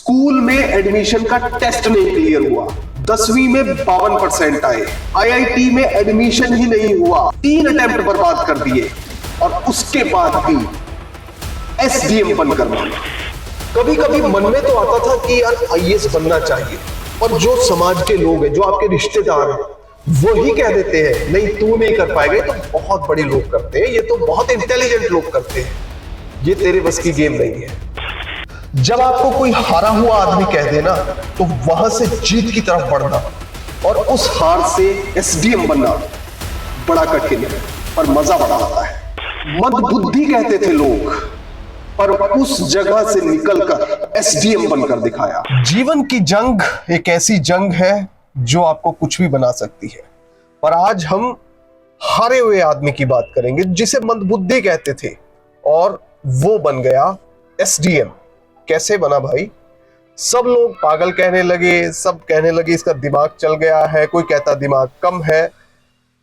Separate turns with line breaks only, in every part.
School में admission का test नहीं क्लियर हुआ, 10वीं में 52% आए, आईआईटी में एडमिशन ही नहीं हुआ, 3 अटेम्प्ट बर्बाद कर दिए और उसके बाद भी एसडीएम बनकर माना। कभी कभी मन में तो आता था कि यार आईएएस बनना चाहिए, और जो समाज के लोग हैं, जो आपके रिश्तेदार हैं, वही कह देते हैं नहीं तू नहीं कर पाएगा, ये तो बहुत बड़े लोग करते हैं, ये तो बहुत इंटेलिजेंट लोग करते हैं, ये तेरे बस की गेम नहीं है। जब आपको कोई हारा हुआ आदमी कह देना तो वहां से जीत की तरफ बढ़ना और उस हार से एसडीएम बनना बड़ा कठिन है, पर मजा बड़ा आता है। मंदबुद्धि कहते थे लोग, पर उस जगह से निकलकर एसडीएम बनकर दिखाया। जीवन की जंग एक ऐसी जंग है जो आपको कुछ भी बना सकती है, पर आज हम हारे हुए आदमी की बात करेंगे जिसे मंदबुद्धि कहते थे और वो बन गया एसडीएम। कैसे बना भाई? सब लोग पागल कहने लगे, सब कहने लगे इसका दिमाग चल गया है, कोई कहता दिमाग कम है,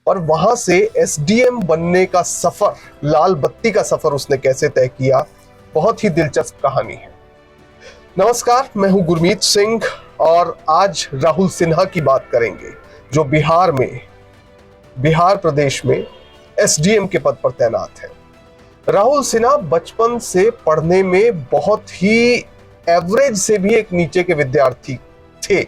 और वहां से एसडीएम बनने का सफर, लाल बत्ती का सफर उसने कैसे तय किया, बहुत ही दिलचस्प कहानी है। नमस्कार, मैं हूं गुरमीत सिंह और आज राहुल सिन्हा की बात करेंगे जो बिहार प्रदेश में एसडीएम के पद पर तैनात है। राहुल सिन्हा बचपन से पढ़ने में बहुत ही एवरेज से भी एक नीचे के विद्यार्थी थे,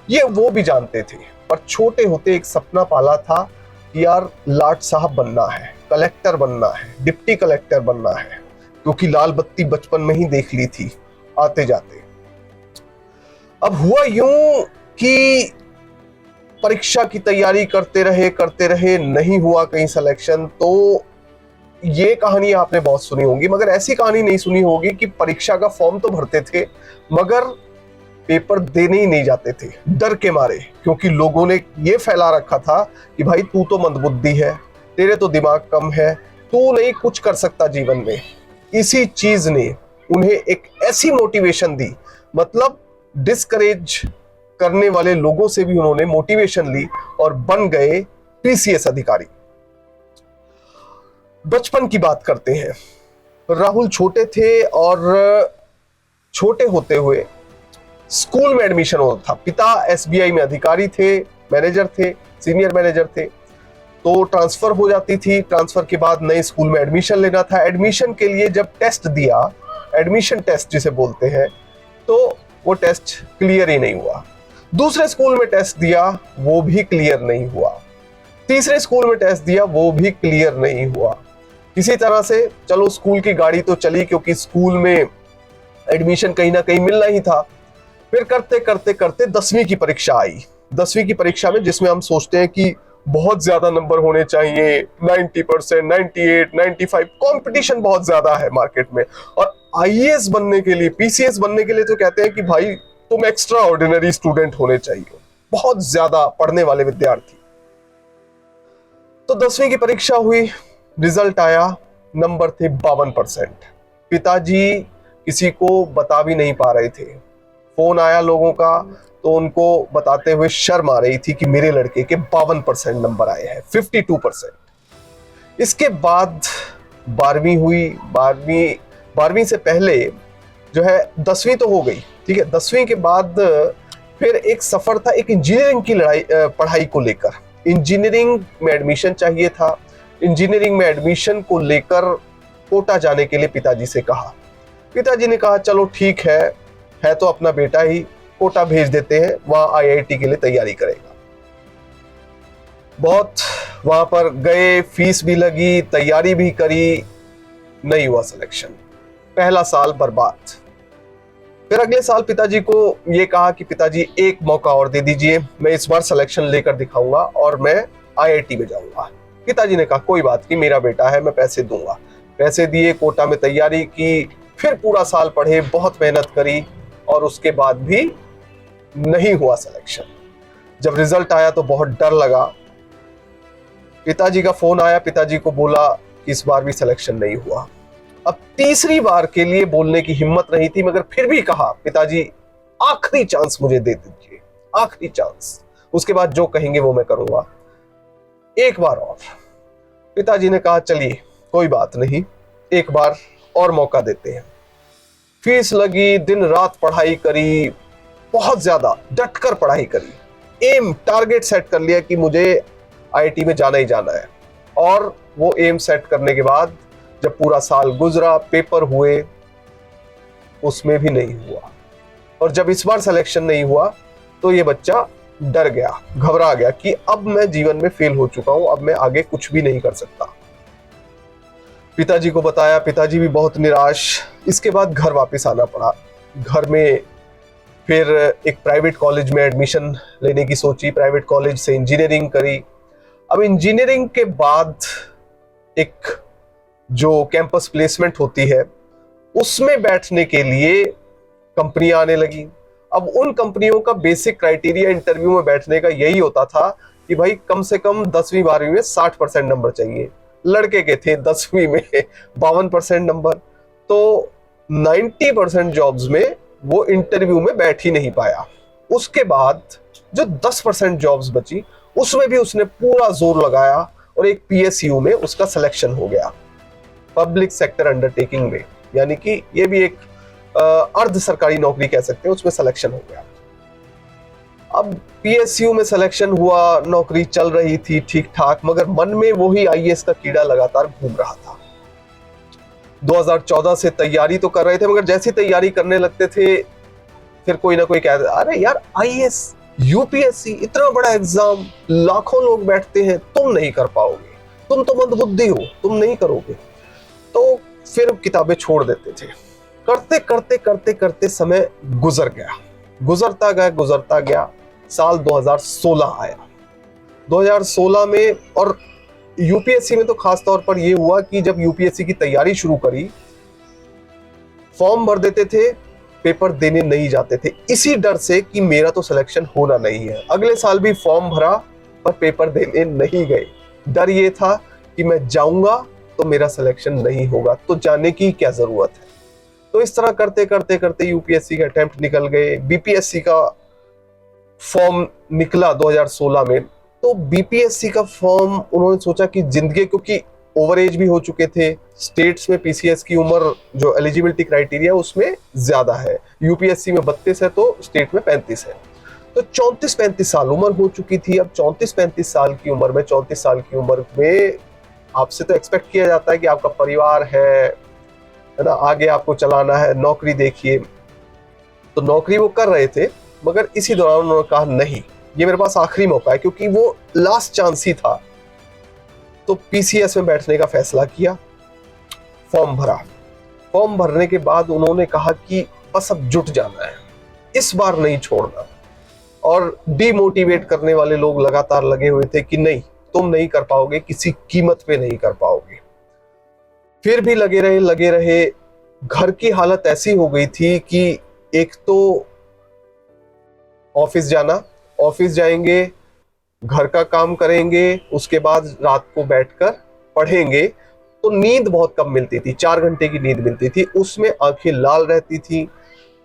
ये वो भी जानते थे, पर छोटे होते एक सपना पाला था कि यार लाट साहब बनना है, कलेक्टर बनना है, डिप्टी कलेक्टर बनना है, क्योंकि लाल बत्ती बचपन में ही देख ली थी आते जाते। अब हुआ यूं कि परीक्षा की तैयारी करते रहे, नहीं हुआ कहीं सिलेक्शन। तो ये कहानी आपने बहुत सुनी होगी, मगर ऐसी कहानी नहीं सुनी होगी कि परीक्षा का फॉर्म तो भरते थे मगर पेपर देने ही नहीं जाते थे डर के मारे, क्योंकि लोगों ने ये फैला रखा था कि भाई तू तो मंदबुद्धि है, तेरे तो दिमाग कम है, तू नहीं कुछ कर सकता जीवन में। इसी चीज ने उन्हें एक ऐसी मोटिवेशन दी, मतलब डिस्करेज करने वाले लोगों से भी उन्होंने मोटिवेशन ली और बन गए पीसीएस अधिकारी। बचपन की बात करते हैं। राहुल छोटे थे और छोटे होते हुए स्कूल में एडमिशन होता था। पिता एसबीआई में अधिकारी थे, मैनेजर थे, सीनियर मैनेजर थे, तो ट्रांसफर हो जाती थी। ट्रांसफर के बाद नए स्कूल में एडमिशन लेना था। एडमिशन के लिए जब टेस्ट दिया, एडमिशन टेस्ट जिसे बोलते हैं, तो वो टेस्ट क्लियर ही नहीं हुआ। दूसरे स्कूल में टेस्ट दिया, वो भी क्लियर नहीं हुआ। तीसरे स्कूल में टेस्ट दिया, वो भी क्लियर नहीं हुआ। किसी तरह से चलो स्कूल की गाड़ी तो चली, क्योंकि स्कूल में एडमिशन कहीं ना कहीं मिलना ही था। फिर करते करते करते 10वीं की परीक्षा आई। 10वीं की परीक्षा में, जिसमें हम सोचते हैं कि बहुत ज्यादा नंबर होने चाहिए, 90%, 98, 95, कंपटीशन बहुत ज्यादा है मार्केट में, और आईएएस बनने के लिए, पीसीएस बनने के लिए तो कहते हैं कि भाई तुम एक्स्ट्रा ऑर्डिनरी स्टूडेंट होने चाहिए, बहुत ज्यादा पढ़ने वाले विद्यार्थी। तो 10वीं की परीक्षा हुई, रिजल्ट आया, नंबर थे 52%। पिताजी किसी को बता भी नहीं पा रहे थे। फोन आया लोगों का तो उनको बताते हुए शर्म आ रही थी कि मेरे लड़के के 52% नंबर आए हैं, 52%। इसके बाद 12वीं हुई। 12वीं से पहले जो है 10वीं तो हो गई, ठीक है। 10वीं के बाद फिर एक सफर था, एक इंजीनियरिंग की पढ़ाई को लेकर। इंजीनियरिंग में एडमिशन चाहिए था। इंजीनियरिंग में एडमिशन को लेकर कोटा जाने के लिए पिताजी से कहा। पिताजी ने कहा चलो ठीक है तो अपना बेटा ही, कोटा भेज देते हैं, वहां आईआईटी के लिए तैयारी करेगा। बहुत वहां पर गए, फीस भी लगी, तैयारी भी करी, नहीं हुआ सिलेक्शन। पहला साल बर्बाद। फिर अगले साल पिताजी को यह कहा कि पिताजी एक मौका और दे दीजिए, मैं इस बार सिलेक्शन लेकर दिखाऊंगा और मैं आईआईटी में जाऊंगा। पिताजी ने कहा कोई बात नहीं, मेरा बेटा है, मैं पैसे दूंगा। पैसे दिए, कोटा में तैयारी की, फिर पूरा साल पढ़े, बहुत मेहनत करी, और उसके बाद भी नहीं हुआ सिलेक्शन। जब रिजल्ट आया तो बहुत डर लगा। पिताजी का फोन आया, पिताजी को बोला कि इस बार भी सिलेक्शन नहीं हुआ। अब तीसरी बार के लिए बोलने की हिम्मत नहीं थी, मगर फिर भी कहा पिताजी आखिरी चांस मुझे दे दीजिए, आखिरी चांस, उसके बाद जो कहेंगे वो मैं करूंगा, एक बार और। पिताजी ने कहा चलिए कोई बात नहीं, एक बार और मौका देते हैं। फीस लगी, दिन रात पढ़ाई करी, बहुत ज्यादा डट कर पढ़ाई करी, एम टारगेट सेट कर लिया कि मुझे आईआईटी में जाना ही जाना है। और वो एम सेट करने के बाद जब पूरा साल गुजरा, पेपर हुए, उसमें भी नहीं हुआ। और जब इस बार सिलेक्शन नहीं हुआ तो ये बच्चा डर गया, घबरा गया कि अब मैं जीवन में फेल हो चुका हूं, अब मैं आगे कुछ भी नहीं कर सकता। पिताजी को बताया, पिताजी भी बहुत निराश। इसके बाद घर वापस आना पड़ा। घर में फिर एक प्राइवेट कॉलेज में एडमिशन लेने की सोची, प्राइवेट कॉलेज से इंजीनियरिंग करी। अब इंजीनियरिंग के बाद एक जो कैंपस प्लेसमेंट होती है उसमें बैठने के लिए कंपनियां आने लगी। अब उन कंपनियों का बेसिक क्राइटेरिया इंटरव्यू में बैठने का यही होता था कि भाई कम से कम 10वीं 12वीं में 60% नंबर चाहिए। लड़के के थे 10वीं में 52% नंबर, तो 90% जॉब्स में वो इंटरव्यू में बैठ ही नहीं पाया। उसके बाद जो 10% जॉब्स बची उसमें भी उसने पूरा जोर लगाया और एक पीएसयू में उसका सिलेक्शन हो गया, पब्लिक सेक्टर अंडरटेकिंग में, यानी कि ये भी एक अर्ध सरकारी नौकरी कह सकते हैं, उसमें सिलेक्शन हो गया। अब पीएसयू में सिलेक्शन हुआ, नौकरी चल रही थी ठीक ठाक, मगर मन में वही आईएएस का कीड़ा लगातार घूम रहा था। 2014 से तैयारी तो कर रहे थे, मगर जैसी तैयारी करने लगते थे फिर कोई ना कोई कहता, अरे यार आईएएस, यूपीएससी इतना बड़ा एग्जाम, लाखों लोग बैठते हैं, तुम नहीं कर पाओगे, तुम तो मंदबुद्धि हो, तुम नहीं करोगे। तो फिर किताबें छोड़ देते थे। करते करते करते करते समय गुजर गया, गुजरता गया। साल 2016 आया। 2016 में, और यूपीएससी में तो खास तौर पर यह हुआ कि जब यूपीएससी की तैयारी शुरू करी, फॉर्म भर देते थे, पेपर देने नहीं जाते थे, इसी डर से कि मेरा तो सिलेक्शन होना नहीं है। अगले साल भी फॉर्म भरा पर पेपर देने नहीं गए। डर ये था कि मैं जाऊंगा तो मेरा सिलेक्शन नहीं होगा, तो जाने की क्या जरूरत है। तो इस तरह करते करते करते यूपीएससी के अटेम्प्ट निकल गए। बीपीएससी का फॉर्म निकला 2016 में, तो बीपीएससी का फॉर्म उन्होंने सोचा कि जिंदगी, क्योंकि ओवर एज भी हो चुके थे, स्टेट्स में पीसीएस की उम्र जो एलिजिबिलिटी क्राइटेरिया उसमें ज्यादा है, यूपीएससी में 32 है तो स्टेट में 35 है, तो 34-35 साल उम्र हो चुकी थी। अब 34-35 साल की उम्र में, 34 साल की उम्र में आपसे तो एक्सपेक्ट किया जाता है कि आपका परिवार है ना, आगे आपको चलाना है, नौकरी देखिए। तो नौकरी वो कर रहे थे, मगर इसी दौरान उन्होंने कहा नहीं, ये मेरे पास आखिरी मौका है, क्योंकि वो लास्ट चांस ही था। तो पीसीएस में बैठने का फैसला किया, फॉर्म भरा। फॉर्म भरने के बाद उन्होंने कहा कि बस अब जुट जाना है, इस बार नहीं छोड़ना। और डीमोटिवेट करने वाले लोग लगातार लगे हुए थे कि नहीं, तुम नहीं कर पाओगे, किसी कीमत पे नहीं कर पाओगे। फिर भी लगे रहे। घर की हालत ऐसी हो गई थी कि एक तो ऑफिस जाना, ऑफिस जाएंगे, घर का काम करेंगे, उसके बाद रात को बैठकर पढ़ेंगे, तो नींद बहुत कम मिलती थी, 4 घंटे की नींद मिलती थी, उसमें आंखें लाल रहती थी।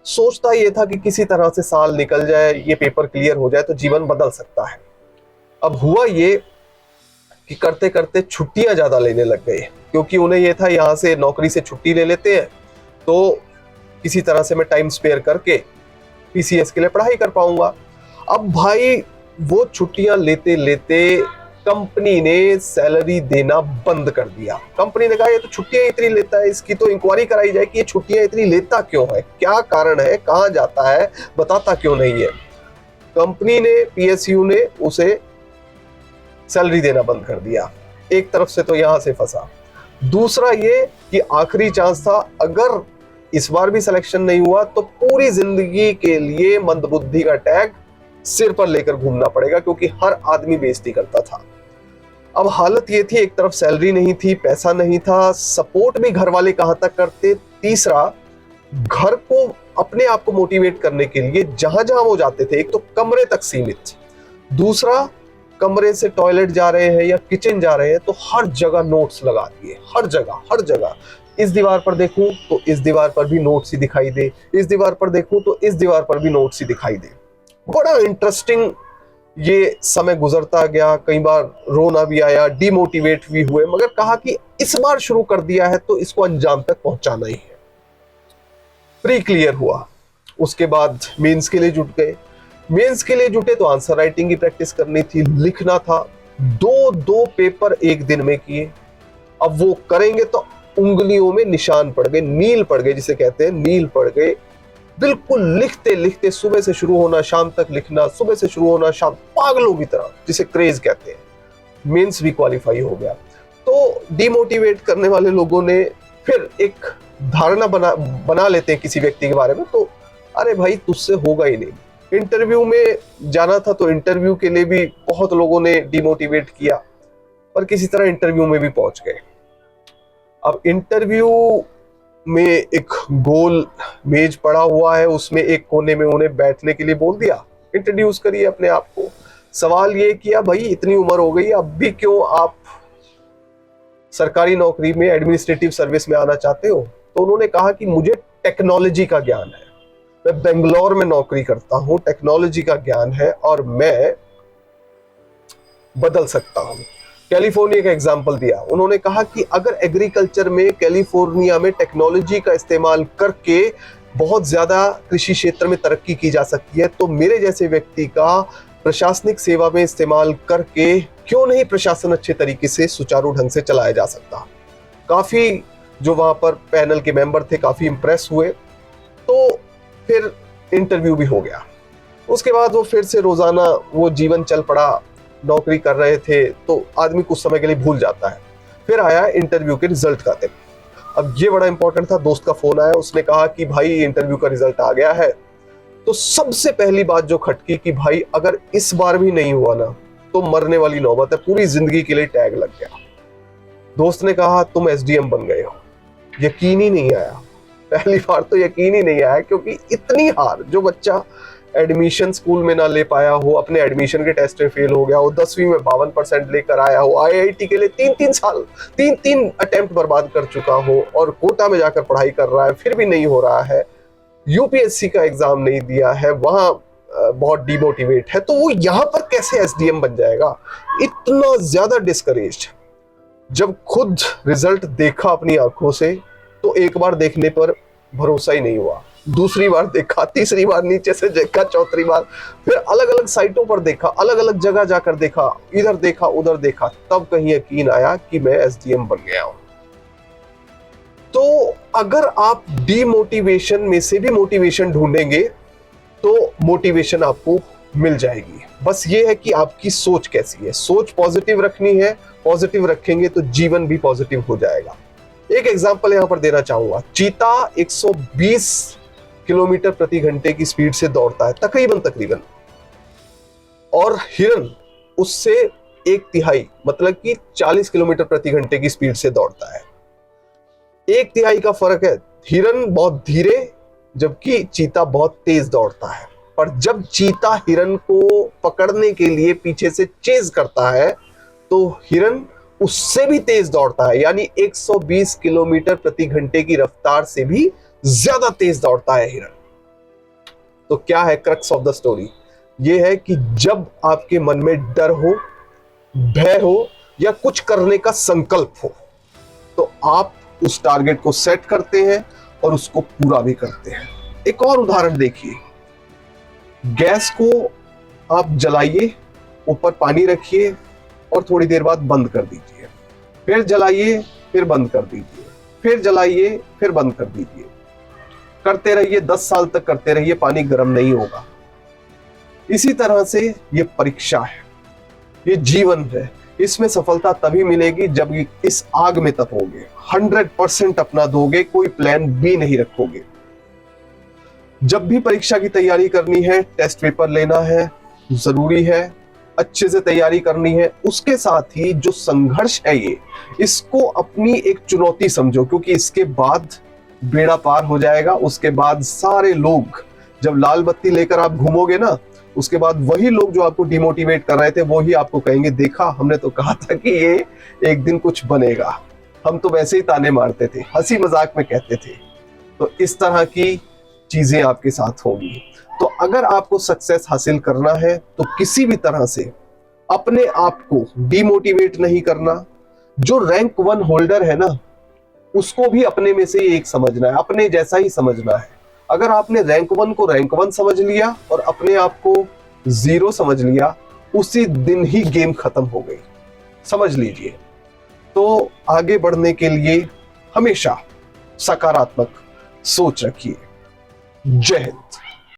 सोचता ये था कि किसी तरह से साल निकल जाए, ये पेपर क्लियर हो जाए तो जीवन बदल सकता है। अब हुआ ये कि करते करते छुट्टियां ज्यादा लेने लग गए, क्योंकि उन्हें यह था यहां से नौकरी से छुट्टी ले लेते हैं तो किसी तरह से मैं टाइम स्पेयर करके पीसीएस के लिए पढ़ाई कर पाऊंगा। अब भाई वो छुट्टियां लेते लेते कंपनी ने सैलरी देना बंद कर दिया। कंपनी ने कहा ये तो छुट्टियां इतनी लेता है, इसकी तो इंक्वायरी कराई जाए कि ये छुट्टियां इतनी लेता क्यों है, क्या कारण है, कहां जाता है, बताता क्यों नहीं है। कंपनी ने, पीएसयू ने उसे सैलरी देना बंद कर दिया। एक तरफ से तो यहां से फंसा, दूसरा ये कि आखिरी चांस था, अगर इस बार भी सिलेक्शन नहीं हुआ तो पूरी जिंदगी के लिए मंदबुद्धि का टैग सिर पर लेकर घूमना पड़ेगा, क्योंकि हर आदमी बेइज्जती करता था। अब हालत ये थी, एक तरफ सैलरी नहीं थी, पैसा नहीं था, सपोर्ट भी घर वाले कहां तक करते। तीसरा, घर को, अपने आप को मोटिवेट करने के लिए जहां जहां वो जाते थे, एक तो कमरे तक सीमित, दूसरा कमरे से टॉयलेट जा रहे हैं या किचन जा रहे हैं तो हर जगह नोट्स लगा दिए, हर जगह। इस दीवार पर देखूं तो इस दीवार पर भी नोट्स ही दिखाई दे, इस दीवार पर देखूं तो इस दीवार पर भी नोट्स ही दिखाई दे। बड़ा इंटरेस्टिंग ये समय गुजरता गया। कई बार रोना भी आया, डिमोटिवेट भी हुए, मगर कहा कि इस बार शुरू कर दिया है तो इसको अंजाम तक पहुंचाना ही है। प्री क्लियर हुआ, उसके बाद मेंस के लिए जुट गए। मेंस के लिए जुटे तो आंसर राइटिंग की प्रैक्टिस करनी थी, लिखना था। दो दो पेपर एक दिन में किए। अब वो करेंगे तो उंगलियों में निशान पड़ गए, नील पड़ गए, जिसे कहते हैं नील पड़ गए। बिल्कुल लिखते लिखते सुबह से शुरू होना, शाम तक लिखना, सुबह से शुरू होना, शाम, पागलों की तरह, जिसे क्रेज कहते हैं। मेंस भी क्वालिफाई हो गया। तो डिमोटिवेट करने वाले लोगों ने फिर एक धारणा बना लेते हैं किसी व्यक्ति के बारे में, तो अरे भाई तुझसे होगा ही नहीं। इंटरव्यू में जाना था तो इंटरव्यू के लिए भी बहुत लोगों ने डिमोटिवेट किया, पर किसी तरह इंटरव्यू में भी पहुंच गए। अब इंटरव्यू में एक गोल मेज पड़ा हुआ है, उसमें एक कोने में उन्हें बैठने के लिए बोल दिया, इंट्रोड्यूस करिए अपने आप को। सवाल ये किया, भाई इतनी उम्र हो गई, अब भी क्यों आप सरकारी नौकरी में, एडमिनिस्ट्रेटिव सर्विस में आना चाहते हो? तो उन्होंने कहा कि मुझे टेक्नोलॉजी का ज्ञान है, मैं बेंगलोर में नौकरी करता हूं, टेक्नोलॉजी का ज्ञान है और मैं बदल सकता हूं। कैलिफोर्निया का एग्जाम्पल दिया। उन्होंने कहा कि अगर एग्रीकल्चर में, कैलिफोर्निया में टेक्नोलॉजी का इस्तेमाल करके बहुत ज्यादा कृषि क्षेत्र में तरक्की की जा सकती है, तो मेरे जैसे व्यक्ति का प्रशासनिक सेवा में इस्तेमाल करके क्यों नहीं प्रशासन अच्छे तरीके से, सुचारू ढंग से चलाया जा सकता। काफी जो वहां पर पैनल के मेंबर थे काफी इंप्रेस हुए, तो फिर इंटरव्यू भी हो गया। उसके बाद वो फिर से रोजाना वो जीवन चल पड़ा, नौकरी कर रहे थे, तो आदमी कुछ समय के लिए भूल जाता है। फिर आया इंटरव्यू के रिजल्ट का दिन। अब ये बड़ा इंपॉर्टेंट था, दोस्त का फोन आया, उसने कहा कि भाई इंटरव्यू का रिजल्ट आ गया है। तो सबसे पहली बात जो खटकी कि भाई अगर इस बार भी नहीं हुआ ना तो मरने वाली नौबत है, पूरी जिंदगी के लिए टैग लग गया। दोस्त ने कहा तुम एसडीएम बन गए हो। यकीन ही नहीं आया, पहली बार तो यकीन ही नहीं आया, क्योंकि इतनी हार, जो बच्चा एडमिशन स्कूल में ना ले पाया हो, अपने एडमिशन के टेस्ट में फेल हो गया हो, 10वीं में 52% लेकर आया हो, आईआईटी के लिए 3-3 साल 3-3 अटेम्प्ट बर्बाद कर चुका हो और कोटा में जाकर पढ़ाई कर रहा है, फिर भी नहीं हो रहा है, यूपीएससी का एग्जाम नहीं दिया है, वहां बहुत डिमोटिवेट है, तो वो यहां पर कैसे एसडीएम बन जाएगा? इतना ज्यादा डिस्करेज्ड। जब खुद रिजल्ट देखा अपनी आंखों से तो एक बार देखने पर भरोसा ही नहीं हुआ, दूसरी बार देखा, तीसरी बार नीचे से देखा, चौथी बार फिर अलग अलग साइटों पर देखा, अलग अलग जगह जाकर देखा, इधर देखा उधर देखा, तब कहीं यकीन आया कि मैं एसडीएम बन गया हूं। तो अगर आप डीमोटिवेशन में से भी मोटिवेशन ढूंढेंगे तो मोटिवेशन आपको मिल जाएगी। बस ये है कि आपकी सोच कैसी है। सोच पॉजिटिव रखनी है, पॉजिटिव रखेंगे तो जीवन भी पॉजिटिव हो जाएगा। एक एग्जांपल यहां पर देना चाहूंगा। चीता 120 किलोमीटर प्रति घंटे की स्पीड से दौड़ता है, तकरीबन, और हिरन उससे 1/3 मतलब कि 40 किलोमीटर प्रति घंटे की स्पीड से दौड़ता है। 1/3 का फर्क है। हिरन बहुत धीरे जबकि चीता बहुत तेज दौड़ता है। पर जब चीता हिरन को पकड़ने के लिए पीछे से चेज करता है तो हिरन उससे भी तेज दौड़ता है, यानी 120 किलोमीटर प्रति घंटे की रफ्तार से भी ज्यादा तेज दौड़ता है हिरन। तो क्या है क्रक्स ऑफ द स्टोरी? यह है कि जब आपके मन में डर हो, भय हो या कुछ करने का संकल्प हो तो आप उस टारगेट को सेट करते हैं और उसको पूरा भी करते हैं। एक और उदाहरण देखिए। गैस को आप जलाइए, ऊपर पानी रखिए और थोड़ी देर बाद बंद कर दीजिए, फिर जलाइए, फिर बंद कर दीजिए, फिर जलाइए, फिर बंद कर दीजिए। करते रहिए, 10 साल तक करते रहिए, पानी गर्म नहीं होगा। इसी तरह से ये परीक्षा है, ये जीवन है। इसमें सफलता तभी मिलेगी जब इस आग में तपोगे, 100% अपना दोगे, कोई प्लान बी नहीं रखोगे। जब भी परीक्षा की तैयारी करनी है, टेस्ट पेपर लेना है, जरूरी है, अच्छे से तैयारी करनी है। उसके साथ ही जो संघर्ष है इसको अपनी एक चुनौती समझो, क्योंकि इसके बाद बेड़ा पार हो जाएगा। उसके बाद सारे लोग, जब लाल बत्ती लेकर आप घूमोगे ना, उसके बाद वही लोग जो आपको डिमोटिवेट कर रहे थे वो ही आपको कहेंगे, देखा हमने तो कहा था कि ये एक दिन कुछ बनेगा, हम तो वैसे ही ताने मारते थे, हंसी मजाक में कहते थे। तो इस तरह की चीजें आपके साथ होंगी। तो अगर आपको सक्सेस हासिल करना है तो किसी भी तरह से अपने आप को डिमोटिवेट नहीं करना। जो रैंक 1 होल्डर है ना, उसको भी अपने में से एक समझना है, अपने जैसा ही समझना है। अगर आपने रैंक 1 को रैंक 1 समझ लिया और अपने आप को 0 समझ लिया, उसी दिन ही गेम खत्म हो गई, समझ लीजिए। तो आगे बढ़ने के लिए हमेशा सकारात्मक सोच रखिए। जय हिंद।